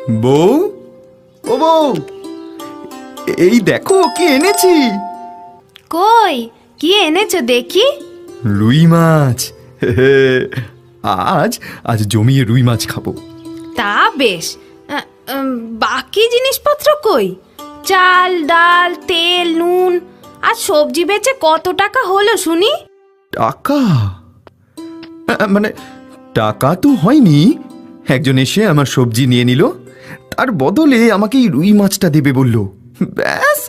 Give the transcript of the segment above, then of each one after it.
বউ, ও বউ, এই দেখো কি এনেছি। কই, কি এনেছো দেখি? রুই মাছ। আজ আজ জমিয়ে রুই মাছ খাবো। তা বেশ। বাকি জিনিসপত্র কই? চাল, ডাল, তেল, নুন আর সবজি বেচে কত টাকা হলো শুনি? টাকা? মানে টাকা তো হয়নি। একজন এসে আমার সবজি নিয়ে নিল, তার বদলে আমাকে এই রুই মাছটা দেবে বলল। ব্যাস,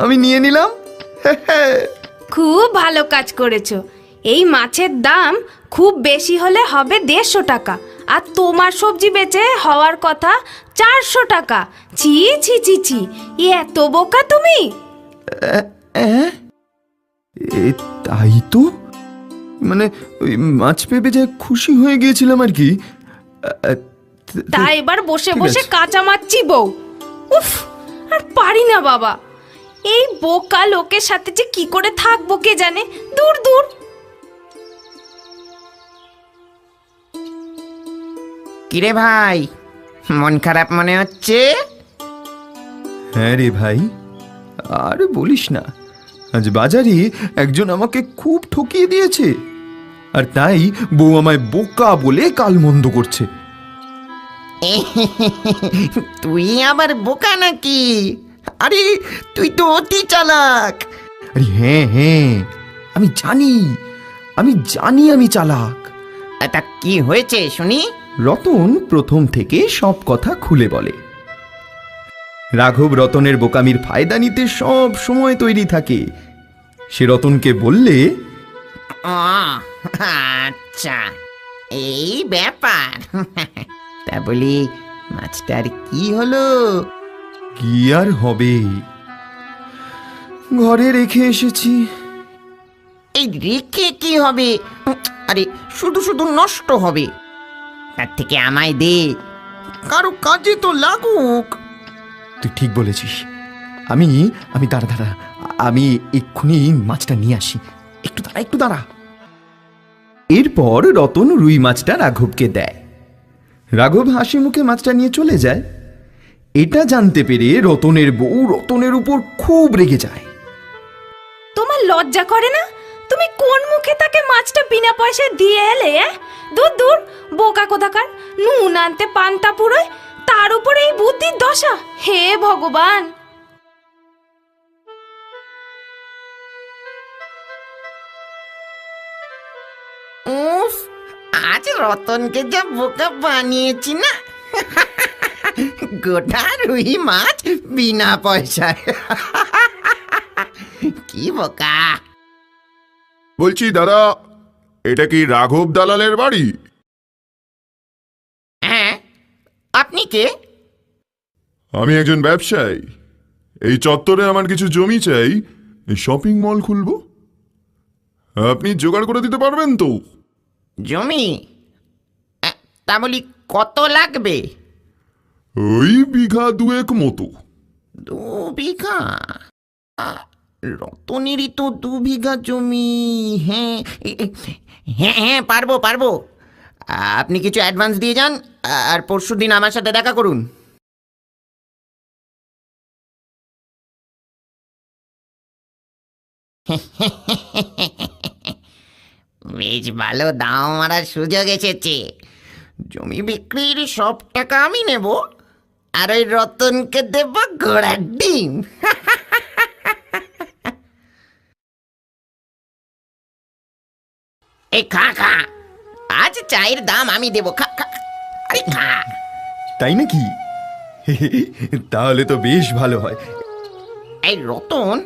আমি নিয়ে নিলাম। খুব ভালো কাজ করেছো। এই মাছের দাম খুব বেশি হলে হবে 150 টাকা, আর তোমার সবজি বেচে হওয়ার কথা 400 টাকা। ছি ছি ছি ছি, এত বোকা তুমি! তাই তো, মানে ওই মাছ পেপে যা খুশি হয়ে গিয়েছিলাম আর কি। তা এবার বসে ঠিক বসে আছে। কাঁচা মারছি বউ। উফ, আর পারি না বাবা। এই বোকা লোকের সাথে যে কি করে থাকবো কে জানে। দূর দূর। কিরে ভাই, মন খারাপ মনে হচ্ছে? হ্যাঁ রে ভাই, আর বলিস না। আজ বাজারে একজন আমাকে খুব ঠকিয়ে দিয়েছে, আর তাই বউ আমায় বোকা বলে কালমন্দ করছে। তুই আবার বোকা নাকি? আরে তুই তো অতি চালাক। আরে হ্যাঁ হ্যাঁ, আমি জানি, আমি চালাক। তা কি হয়েছে শুনি? রতন প্রথম থেকে সব কথা খুলে বলে। রাঘব রতনের বোকামির ফায়দা নিতে সব সময় তৈরি থাকে। সে রতনকে বললে, আচ্ছা, এই ব্যাপার। তা বলি, মাছটার কি হলো? কি আর হবে, ঘরে রেখে এসেছি। এই রেখে কি হবে? আরে শুধু শুধু নষ্ট হবে, তার থেকে আমায় দে, কারো কাজে তো লাগুক। তুই ঠিক বলেছিস। আমি আমি দাঁড়া দাঁড়া, আমি এক্ষুনি মাছটা নিয়ে আসি। একটু দাঁড়া। এরপর রতন রুই মাছটা রাঘবকে দেয়। রাঘব হাসি মুখে মাছটা নিয়ে চলে যায়। এটা জানতে পেরে রতনের বউ রতনের উপর খুব রেগে যায়। তোমার লজ্জা করে না? তুমি কোন মুখে তাকে মাছটা বিনা পয়সায় দিয়ে এলে? দূর দূর, বোকা কোথাকার। নুন আনতে পান্তা পুরোয়, তার উপরে এই বুদ্ধির দশা। হে ভগবান! উফ, আজ রতনকে যা বোকা বানিয়েছি না। গোটা রুই মাছ বিনা পয়সায়। কি বোকা! বলছি দাদা, এটা কি রাঘব দালালের বাড়ি? হ্যাঁ, আপনি কে? আমি একজন ব্যবসায়ী। এই চত্বরে আমার কিছু জমি চাই, শপিং মল খুলবো। আপনি জোগাড় করে দিতে পারবেন তো? জমি? তা বলি কত লাগবে? ওই বিঘা দুয়েক মতো। 2 বিঘা? রতনেরই তো 2 বিঘা জমি। হ্যাঁ হ্যাঁ হ্যাঁ, পারবো। আপনি কিছু অ্যাডভান্স দিয়ে যান, আর পরশুদিন আমার সাথে দেখা করুন। বেশ ভালো দাম মারার সুযোগ এসেছে। জমি বিক্রির সব টাকা আমি নেব, আর ওই রতনকে দেব ঘোড়ার ডিম। এই খা, আজ চায়ের দাম আমি দেব। খা, আরে খা। তাই নাকি? তাহলে তো বেশ ভালো হয়। এই রতন,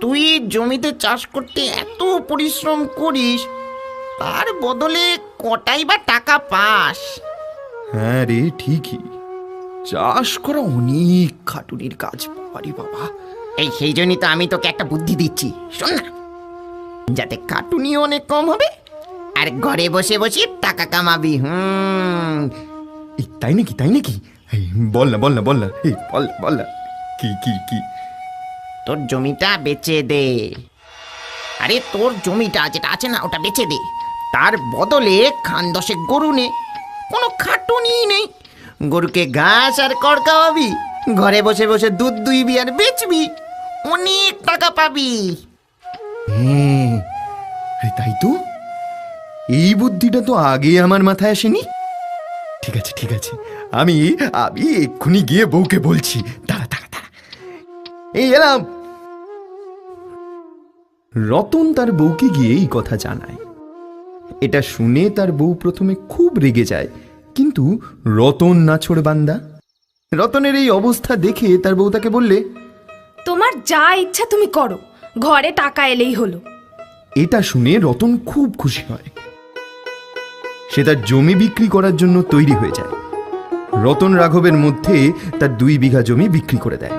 তুই জমিতে চাষ করতে এত পরিশ্রম করিস, তার বদলে কটাই বা টাকা পাস? হ্যাঁ রে, ঠিকই। চাষ করা অনেক খাটুনির কাজ। বাবারে বাবা। এই সেই জন্যই তো আমি তোকে একটা বুদ্ধি দিচ্ছি, শোন না। যাতে খাটুনি অনেক কম হবে, আর ঘরে বসে বসে টাকা কামাবি। এই তাই নাকি? এই বল না। এই বল না। কি? তোর জমিটা বেচে দে। আরে তোর জমিটা যেটা আছে না, ওটা বেচে দে। তার বদলে খান 10 গরু নে, কোনো খাটুনি নেই। গরুকে ঘাস আর খড় খাওয়াবি, ঘরে বসে বসে দুধ দুইবি আর বেচবি, অনেক টাকা পাবি। হ্যাঁ, আরে তাই তো, এই বুদ্ধিটা তো আগে আমার মাথায় আসেনি। ঠিক আছে ঠিক আছে, আমি আমি এক্ষুনি গিয়ে বউকে বলছি। দাঁড়া দাঁড়া দাঁড়া, এই এলাম। রতন তার বউকে গিয়ে এই কথা জানায়। এটা শুনে তার বউ প্রথমে খুব রেগে যায়, কিন্তু রতন নাছোড় বান্দা। রতনের এই অবস্থা দেখে তার বউ তাকে বললে, তোমার যা ইচ্ছা তুমি করো, ঘরে টাকা এলেই হলো। এটা শুনে রতন খুব খুশি হয়। সে তার জমি বিক্রি করার জন্য তৈরি হয়ে যায়। রতন রাঘবের মধ্যে তার 2 বিঘা জমি বিক্রি করে দেয়।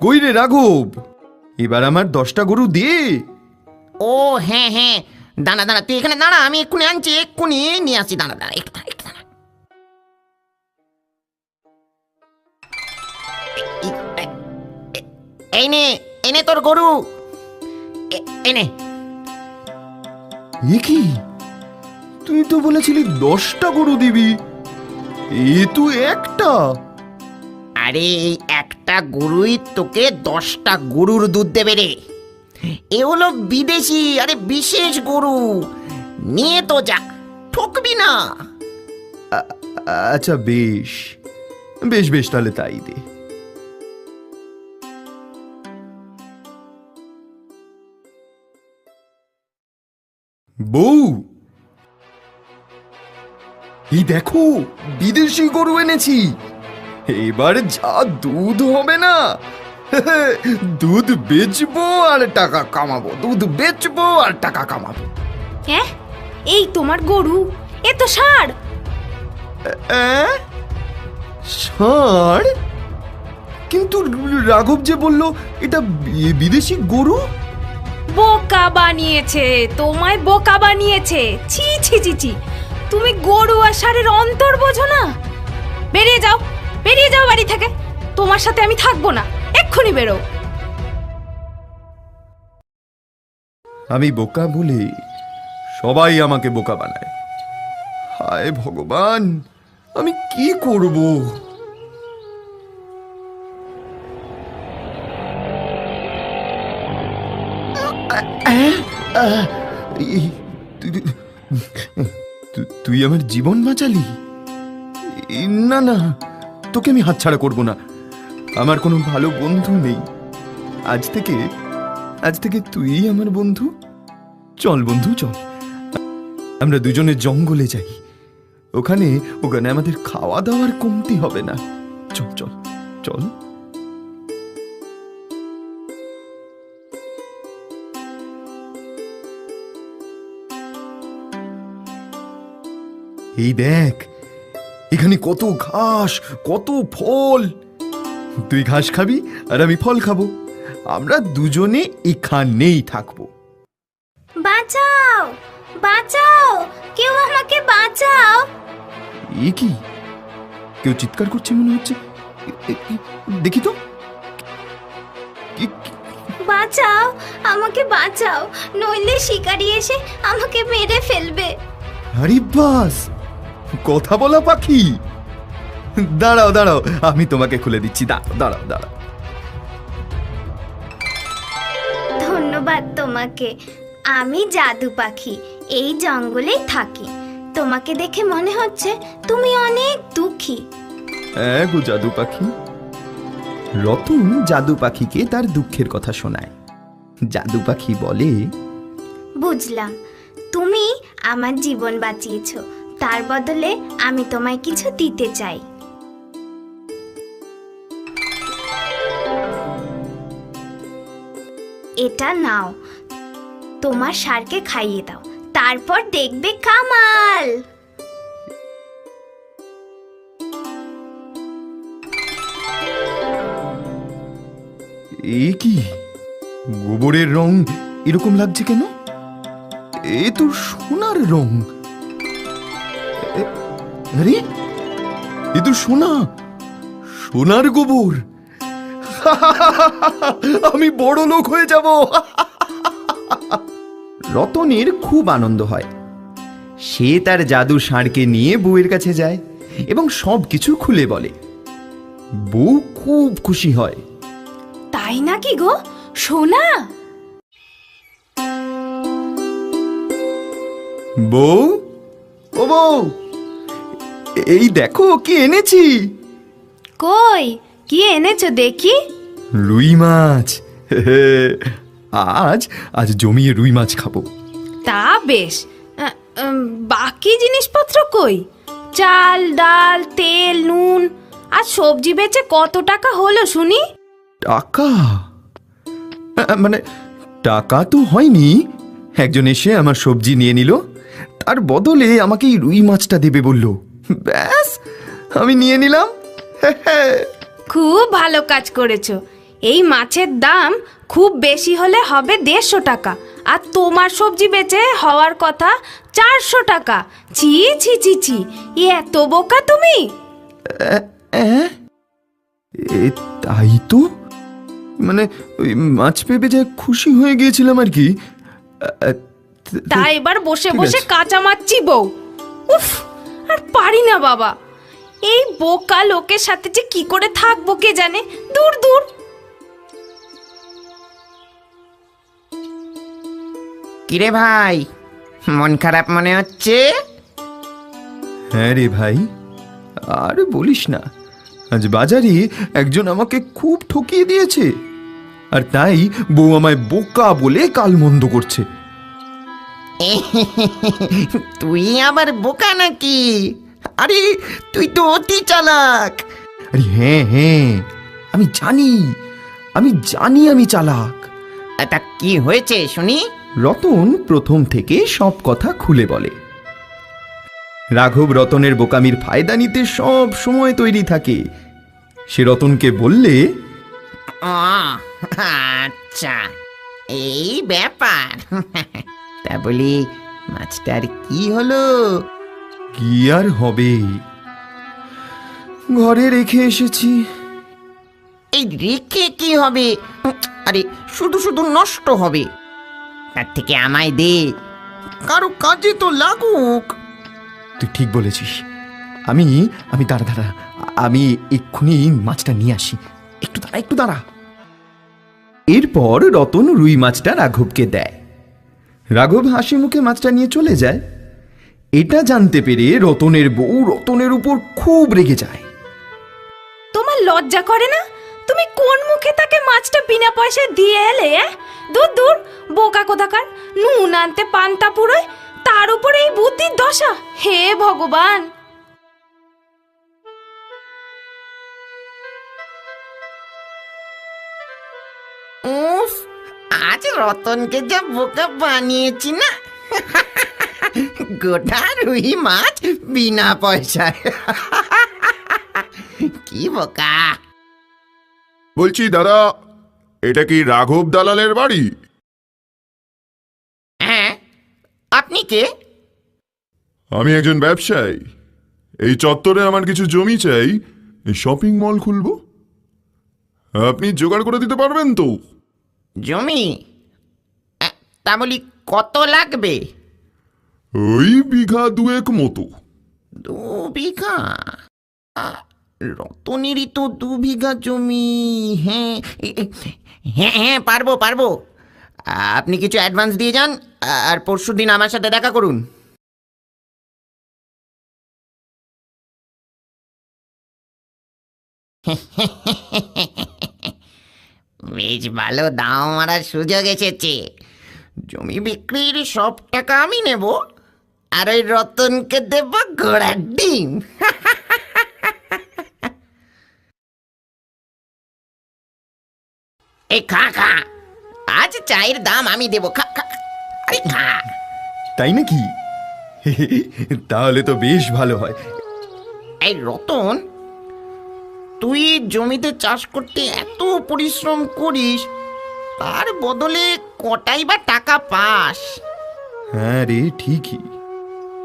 কই রে রাঘব, এবার আমার 10টা গরু দে। ও হ্যাঁ হ্যাঁ, দাঁড়া দাঁড়া, তুই এখানে দাঁড়া, আমি এক্ষুনি আনছি, এক্ষুনি নিয়ে আসি। দাঁড়া দাঁড়া, একটু দাঁড়া, একটু দাঁড়া। এই নে, এনে তোর গরু, এনে। এ কি, তুই তো বলেছিলি 10টা গরু দিবি, এ তুই একটা। আরে এই একটা গরুই তোকে 10টা গরুর দুধ দেবে রে। এ হলো বিদেশি, আরে বিশেষ গরু, নিয়ে তো যা, ঠকবি না। আচ্ছা বেশ বেশ বেশ, তাহলে তাই দে। বউ, এই দেখো বিদেশি গরু এনেছি, এবার যা দুধ হবে না, দুধ বেচবো আর টাকা কামাবো, দুধ বেচবো আর টাকা কামাবো। হ্যাঁ, এই তোমার গরু, এ তো ষাঁড়। ষাঁড়? কিন্তু রাঘব যে বললো এটা বিদেশি গরু। বোকা বানিয়েছে, তোমায় বোকা বানিয়েছে। ছি ছি ছি ছি, তুমি গরু আর ষাঁড়ের অন্তর বোঝো না। বেরিয়ে যাও, বেরিয়ে যাও বাড়ি থেকে, তোমার সাথে আমি থাকবো না, এক্ষুনি বেরো। আমি বোকা বলে সবাই আমাকে বোকা বানায়। হায় ভগবান, আমি কি করব? তুই আমার জীবন বাঁচালি। না না, তোকে আমি হাতছাড়া করব না। আমার কোনো ভালো বন্ধু নেই। আজ থেকে তুই আমার বন্ধু। চল বন্ধু চল, আমরা দুজনে জঙ্গলে যাই। ওখানে আমাদের খাওয়া দাওয়ার কমতি হবে না। চল চল চল। এই দেখ, এখানে কত ঘাস, কত ফল। তুই ঘাস খাবি আর আমি ফল খাবো। আমরা দুজনে এখানেই থাকবো। বাঁচাও, বাঁচাও, কেউ আমাকে বাঁচাও। এ কি, কেউ চিৎকার করছে মনে হচ্ছে। দেখি তো। বাঁচাও, আমাকে বাঁচাও, নইলে শিকারি এসে আমাকে মেরে ফেলবে। আরে বাস, কথা বলা পাখি। দাঁড়াও দাঁড়াও, আমি তোমাকে খুলে দিচ্ছি। দাঁড়াও দাঁড়াও দাঁড়াও। ধন্যবাদ তোমাকে। আমি জাদু পাখি, এই জঙ্গলেই থাকি। তোমাকে দেখে মনে হচ্ছে তুমি অনেক দুঃখী। হ্যাঁ গো জাদু পাখি। রতন জাদু পাখিকে তার দুঃখের কথা শোনায়। জাদু পাখি বলে, বুঝলাম, তুমি আমার জীবন বাঁচিয়েছো, তার বদলে আমি তোমায় কিছু দিতে চাই। এটা নাও, তোমার ষাঁড়কে খাইয়ে দাও, তারপর দেখবে কামাল। এ কি, গোবরের রং এরকম লাগছে কেন? এ তো সোনার রং। আরে এ তো সোনার গোবর। আমি বড় লোক হয়ে যাব। রতনের খুব আনন্দ হয়। সে তার জাদু ষাঁড়কে নিয়ে বউয়ের কাছে যায় এবং সব কিছু খুলে বলে। বউ খুব খুশি হয়। তাই নাকি গো, সোনা? বউ, ও বউ, এই দেখো কি এনেছি। কই, কি এনেছো দেখি? রুই মাছ। আজ আজ জমিয়ে রুই মাছ খাবো। তা বেশ। বাকি জিনিসপত্র কই? চাল, ডাল, তেল, নুন আর সবজি বেচে কত টাকা হলো শুনি? টাকা? মানে টাকা তো হয়নি। একজন এসে আমার সবজি নিয়ে নিল, তার বদলে আমাকে এই রুই মাছটা দেবে বলল। ব্যাস, আমি নিয়ে নিলাম। খুব ভালো কাজ করেছো। এই মাছের দাম খুব বেশি হলে হবে 150 টাকা, আর তোমার সবজি বেচে হওয়ার কথা 400 টাকা। ছি ছি ছি ছি, এত বোকা তুমি! তাই তো, মানে ওই মাছ পেয়ে যা খুশি হয়ে গিয়েছিলাম আর কি। তা এবার বসে ঠিক বসে আছে। কাঁচা মারছি বউ। উফ, আর পারি না বাবা। এই বোকা লোকের সাথে যে কি করে থাকবো কে জানে। দূর দূর। কিরে ভাই, মন খারাপ মনে হচ্ছে? হ্যাঁ রে ভাই, আর বলিস না। আজ বাজারে একজন আমাকে খুব ঠকিয়ে দিয়েছে, আর তাই বউ আমায় বোকা বলে কালমন্দ করছে। তুই আবার বোকা নাকি? আরে তুই তো অতি চালাক। আরে হ্যাঁ হ্যাঁ, আমি জানি আমি চালাক। তা কি হয়েছে শুনি? রতন প্রথম থেকে সব কথা খুলে বলে। রাঘব রতনের বোকামির ফায়দা নিতে সব সময় তৈরি থাকে। সে রতনকে বললে, ও আচ্ছা, এই ব্যাপার। তা বলি, মাছটার কি হলো? কি আর হবে, ঘরে রেখে এসেছি। এই রেখে কি হবে? আরে শুধু শুধু নষ্ট হবে। তার থেকে আমায় দে, কারো কাজে তো লাগুক। তুই ঠিক বলেছিস। আমি আমি দাঁড়া দাঁড়া, আমি এক্ষুনি মাছটা নিয়ে আসি। একটু দাঁড়া। এরপর রতন রুই মাছটা রাঘবকে দেয়। রাঘব হাসি মুখে মাছটা নিয়ে চলে যায়। এটা জানতে পেরে রতনের বউ রতনের উপর খুব রেগে যায়। তোমার লজ্জা করে না? তুমি কোন মুখে তাকে মাছটা বিনা পয়সায় দিয়ে এলে? দূর দূর, বোকা কোথাকার। নুন আনতে পান্তা পুরোয়, তার উপরে এই বুদ্ধির দশা। হে ভগবান! উফ, আজ রতনকে যা বোকা বানিয়েছি না। গোটা রুই মাছ বিনা পয়সায়। কি বোকা! বলছি দাদা, এটা কি রাঘব দালালের বাড়ি? হ্যাঁ, আপনি কে? আমি একজন ব্যবসায়ী। এই চত্বরে আমার কিছু জমি চাই, এই শপিং মল খুলবো। আপনি জোগাড় করে দিতে পারবেন তো? জমি? তা বলি কত লাগবে? ওই বিঘা 2 মতো। 2 বিঘা? রতনেরই তো 2 বিঘা জমি। হ্যাঁ হ্যাঁ হ্যাঁ, পারবো। আপনি কিছু অ্যাডভান্স দিয়ে যান, আর পরশুদিন আমার সাথে দেখা করুন। বেশ ভালো দাম মারার সুযোগ এসেছে। জমি বিক্রির সব টাকা আমি নেব, আর ওই রতনকে দেব ঘোড়ার ডিম। এই খা, আজ চায়ের দাম আমি দেব। খা, আরে খা। তাই নাকি? তাহলে তো বেশ ভালো হয়। এই রতন, তুই জমিতে চাষ করতে এত পরিশ্রম করিস, তার বদলে কটাই বা টাকা পাস? হ্যাঁ রে, ঠিকই।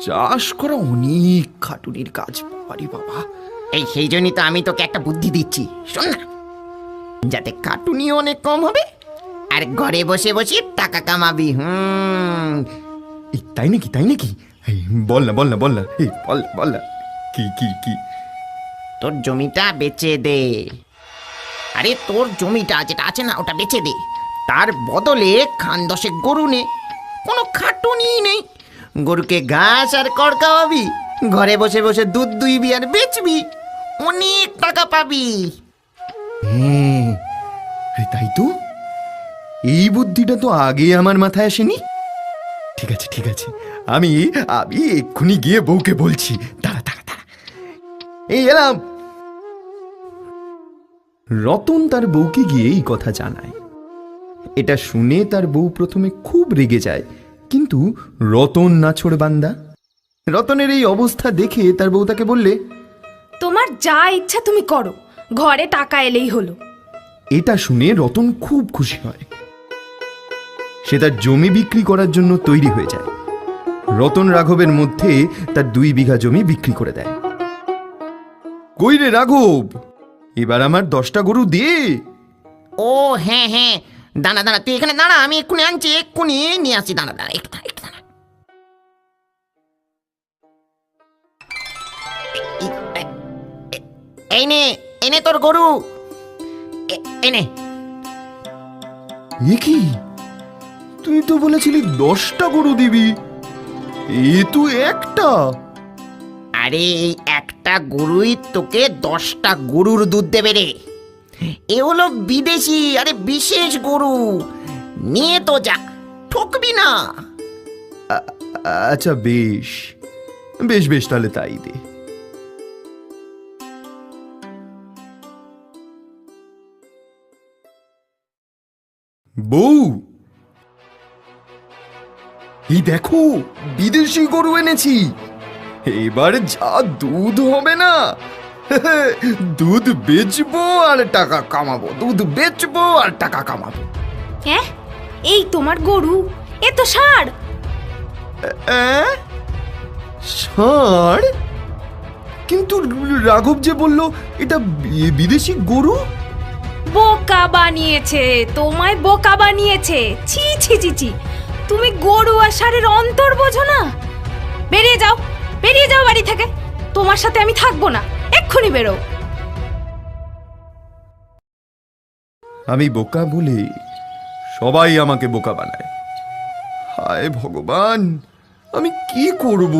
চাষ করা অনেক খাটুনির কাজ। বাবারে বাবা। এই সেই জন্যই তো আমি তোকে একটা বুদ্ধি দিচ্ছি, শোন না। যাতে খাটুনি অনেক কম হবে, আর ঘরে বসে বসে টাকা কামাবি। এই তাই নাকি? এই বল না, এই বল না। কি কি কি? তোর জমিটা বেচে দে। আরে তোর জমিটা যেটা আছে না ওটা বেচে দে, তার বদলে খান 10 গরু নে। কোনো খাটুনি নেই, গরুকে ঘাস আর খড় খাওয়াবি, ঘরে বসে বসে দুধ দুইবি আর বেচবি, অনেক টাকা পাবি। হ্যাঁ, আরে তাই তো, এই বুদ্ধিটা তো আগে আমার মাথায় আসেনি। ঠিক আছে ঠিক আছে, আমি আমি এক্ষুনি গিয়ে বউকে বলছি। দাঁড়া দাঁড়া দাঁড়া, এই এলাম। রতন তার বউকে গিয়ে এই কথা জানায়। এটা শুনে তার বউ প্রথমে খুব রেগে যায়, কিন্তু রতন নাছোড়বান্দা। রতনের এই অবস্থা দেখে তার বউ তাকে বললে, তোমার যা ইচ্ছা তুমি করো, ঘরে টাকা এলেই হলো। এটা শুনে রতন খুব খুশি হয়। সে তার জমি বিক্রি করার জন্য তৈরি হয়ে যায়। রতন রাঘবের মধ্যে তার 2 বিঘা জমি বিক্রি করে দেয়। কই রে রাঘব, এবার আমার 10টা গরু দে। ও হ্যাঁ হ্যাঁ, দাঁড়া দাঁড়া, তুই এখানে দাঁড়া, আমি এক্ষুনি আনছি, এক্ষুনি নিয়ে আসি। দাঁড়া দাঁড়া, একটু দাঁড়া, একটু দাঁড়া। এই নে, এনে তোর গরু, এনে। এ কি, তুই তো বলেছিলি 10টা গরু দিবি, এ তুই একটা। আরে এই একটা গরুই তোকে 10টা গরুর দুধ দেবে রে। এ হলো বিদেশি, আরে বিশেষ গরু, নিয়ে তো যা, ঠকবি না। আচ্ছা বেশ বেশ বেশ, তাহলে তাই দে। বউ, এই দেখো বিদেশি গরু এনেছি, এবার যা দুধ হবে না, দুধ বেচবো আর টাকা কামাবো, দুধ বেচবো আর টাকা কামাবো। হ্যাঁ, এই তোমার গরু, এ তো ষাঁড়। ষাঁড়? কিন্তু রাঘব যে বলল এটা বিদেশি গরু। বোকা বানিয়েছে, তোমায় বোকা বানিয়েছে। ছি ছি ছি ছি, তুমি গরু আর ষাঁড়ের অন্তর বোঝো না। বেরিয়ে যাও, বেরিয়ে যাও বাড়ি থেকে, তোমার সাথে আমি থাকবো না, এক্ষুনি বেরো। আমি বোকা বলে সবাই আমাকে বোকা বানায়। হায় ভগবান, আমি কি করব?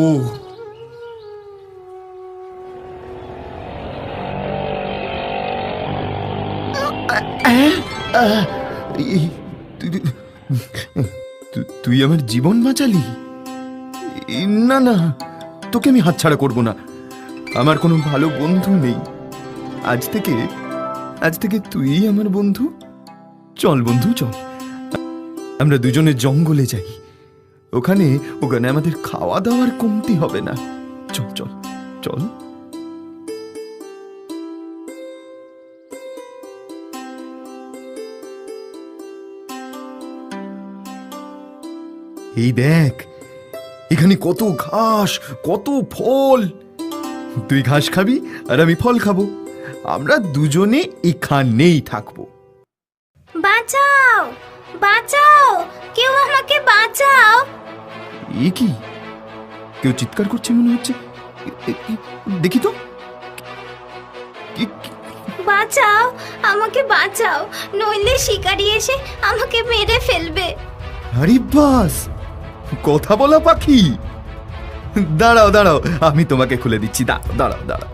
তুই আমার জীবন বাঁচালি। না না, তোকে আমি হাতছাড়া করব না। আমার কোনো ভালো বন্ধু নেই। আজ থেকে তুই আমার বন্ধু। চল বন্ধু চল, আমরা দুজনে জঙ্গলে যাই। ওখানে আমাদের খাওয়া দাওয়ার কমতি হবে না। চল চল চল। এই দেখ, এখানে কত ঘাস, কত ফল। তুই ঘাস খাবি আর আমি ফল খাবো। আমরা দুজনে এখানেই থাকবো। বাঁচাও, বাঁচাও, কেউ আমাকে বাঁচাও। এ কি, কেউ চিৎকার করছে মনে হচ্ছে। দেখি তো। বাঁচাও, আমাকে বাঁচাও, নইলে শিকারি এসে আমাকে মেরে ফেলবে। আরে বাস, কথা বলা পাখি। দাঁড়াও দাঁড়াও, আমি তোমাকে খুলে দিচ্ছি। দাঁড়াও দাঁড়াও দাঁড়াও।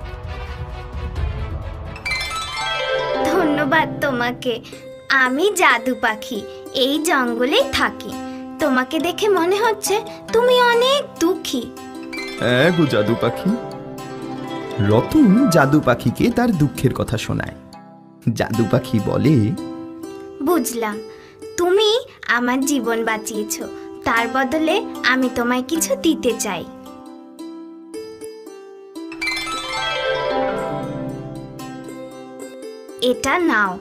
ধন্যবাদ তোমাকে। আমি জাদু পাখি, এই জঙ্গলেই থাকি। তোমাকে দেখে মনে হচ্ছে তুমি অনেক দুঃখী। গো জাদু পাখি। রতন জাদু পাখিকে তার দুঃখের কথা শোনায়। জাদু পাখি বলে, বুঝলাম, তুমি আমার জীবন বাঁচিয়েছো, তার বদলে আমি তোমায় কিছু দিতে চাই। এটা নাও,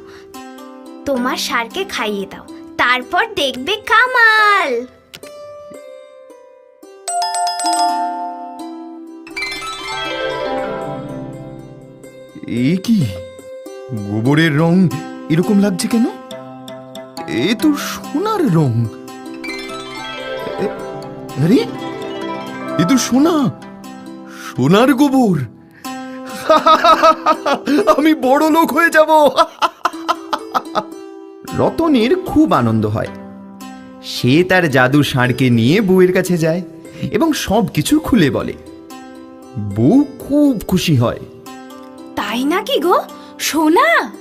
তোমার ষাঁড়কে খাইয়ে দাও, তারপর দেখবে কামাল। এ কি, গোবরের রং এরকম লাগছে কেন? এ তো সোনার রং। আরে, এ তো সোনার গোবর। আমি বড় লোক হয়ে যাব। রতনের খুব আনন্দ হয়। সে তার জাদু ষাঁড়কে নিয়ে বউয়ের কাছে যায় এবং সব কিছু খুলে বলে। বউ খুব খুশি হয়। তাই নাকি গো, সোনা